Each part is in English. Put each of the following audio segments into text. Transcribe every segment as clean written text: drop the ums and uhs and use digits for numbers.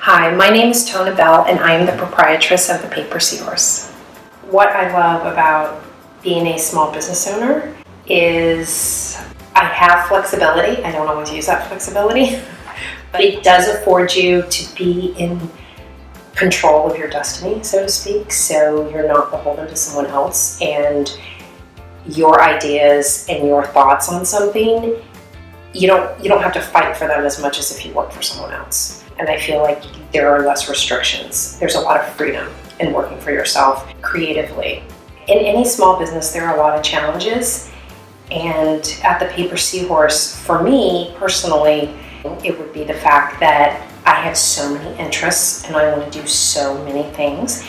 Hi, my name is Tona Bell and I am the proprietress of the Paper Seahorse. What I love about being a small business owner is I have flexibility. I don't always use that flexibility, but it does afford you to be in control of your destiny, so to speak, so you're not beholden to someone else, and your ideas and your thoughts on something, you don't have to fight for them as much as if you work for someone else. And I feel like there are less restrictions. There's a lot of freedom in working for yourself creatively. In any small business, there are a lot of challenges. And at the Paper Seahorse, for me personally, it would be the fact that I have so many interests and I want to do so many things.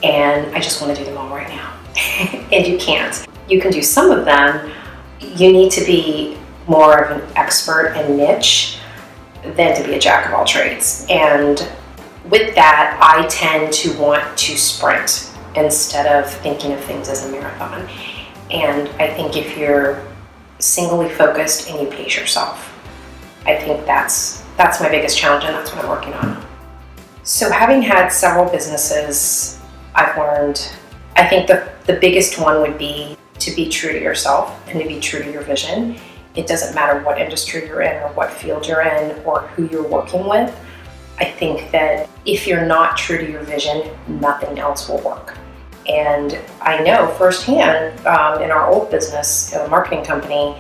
And I just want to do them all right now. And you can't. You can do some of them. You need to be more of an expert and niche than to be a jack of all trades. And with that, I tend to want to sprint instead of thinking of things as a marathon. And I think if you're singly focused and you pace yourself, I think that's my biggest challenge, and that's what I'm working on. So having had several businesses, I've learned, I think the biggest one would be to be true to yourself and to be true to your vision. It doesn't matter what industry you're in or what field you're in or who you're working with. I think that if you're not true to your vision, nothing else will work. And I know firsthand in our old business, a marketing company,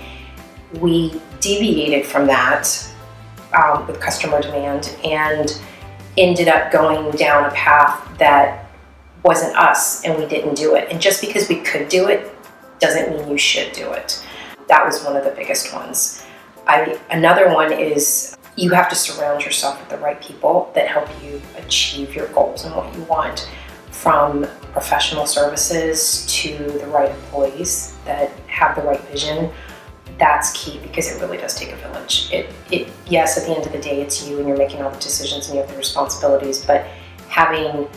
we deviated from that with customer demand and ended up going down a path that wasn't us, and we didn't do it. And just because we could do it doesn't mean you should do it. That was one of the biggest ones. Another one is you have to surround yourself with the right people that help you achieve your goals and what you want, from professional services to the right employees that have the right vision. That's key, because it really does take a village. Yes, at the end of the day, it's you and you're making all the decisions and you have the responsibilities, but having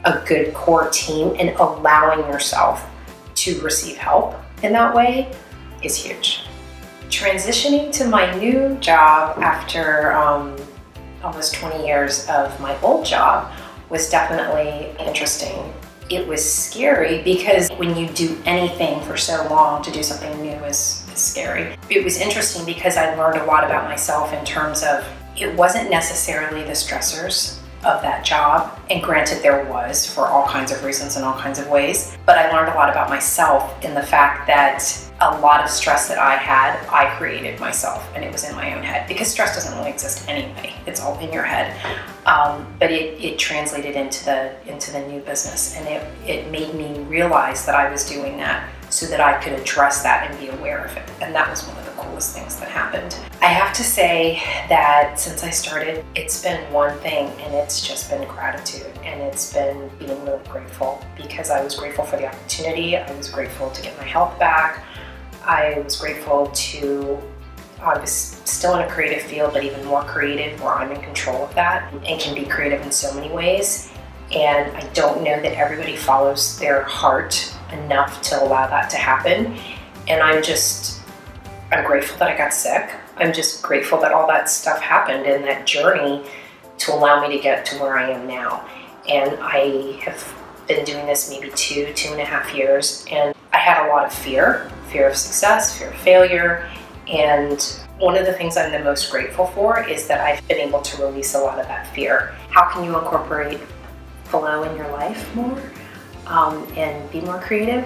a good core team and allowing yourself to receive help in that way is huge. Transitioning to my new job after almost 20 years of my old job was definitely interesting. It was scary because when you do anything for so long, to do something new is scary. It was interesting because I learned a lot about myself in terms of it wasn't necessarily the stressors of that job, and granted there was, for all kinds of reasons and all kinds of ways, but I learned a lot about myself in the fact that a lot of stress that I had, I created myself, and it was in my own head, because stress doesn't really exist anyway. It's all in your head. But it translated into the new business, and it made me realize that I was doing that so that I could address that and be aware of it. And that was one of the coolest things that happened. I have to say that since I started, it's been one thing, and it's just been gratitude, and it's been being really grateful, because I was grateful for the opportunity. I was grateful to get my health back. I was grateful I was still in a creative field, but even more creative, where I'm in control of that and can be creative in so many ways. And I don't know that everybody follows their heart enough to allow that to happen. And I'm grateful that I got sick. I'm just grateful that all that stuff happened in that journey to allow me to get to where I am now. And I have been doing this maybe 2.5 years, and I had a lot of fear of success, fear of failure. And one of the things I'm the most grateful for is that I've been able to release a lot of that fear. How can you incorporate flow in your life more and be more creative?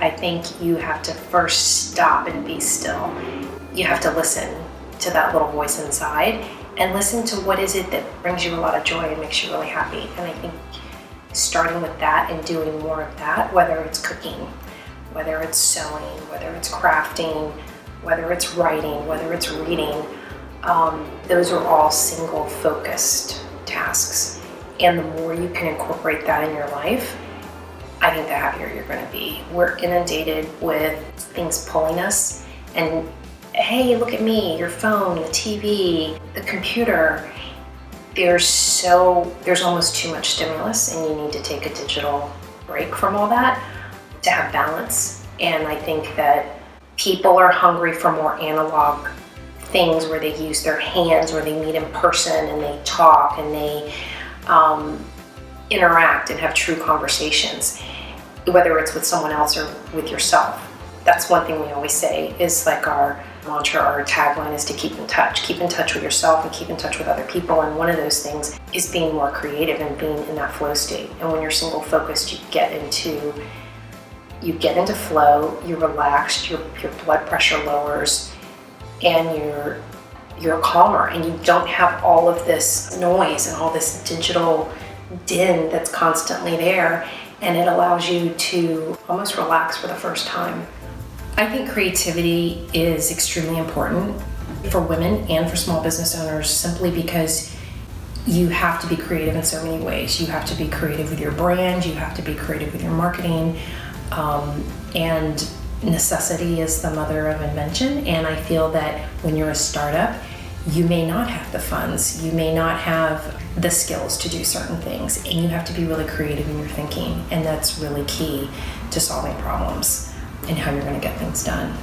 I think you have to first stop and be still. You have to listen to that little voice inside and listen to what is it that brings you a lot of joy and makes you really happy. And I think starting with that and doing more of that, whether it's cooking, whether it's sewing, whether it's crafting, whether it's writing, whether it's reading, those are all single focused tasks. And the more you can incorporate that in your life, I think the happier you're going to be. We're inundated with things pulling us, and hey, look at me, your phone, the TV, the computer. There's almost too much stimulus, and you need to take a digital break from all that to have balance. And I think that people are hungry for more analog things where they use their hands, where they meet in person and they talk and they interact and have true conversations, whether it's with someone else or with yourself. That's one thing we always say is like our mantra, our tagline is to keep in touch. Keep in touch with yourself and keep in touch with other people. And one of those things is being more creative and being in that flow state. And when you're single focused, you get into flow, you're relaxed, your blood pressure lowers, and you're calmer, and you don't have all of this noise and all this digital din that's constantly there, and it allows you to almost relax for the first time. I think creativity is extremely important for women and for small business owners, simply because you have to be creative in so many ways. You have to be creative with your brand, you have to be creative with your marketing, and necessity is the mother of invention. And I feel that when you're a startup, you may not have the funds, you may not have the skills to do certain things, and you have to be really creative in your thinking, and that's really key to solving problems and how you're going to get things done.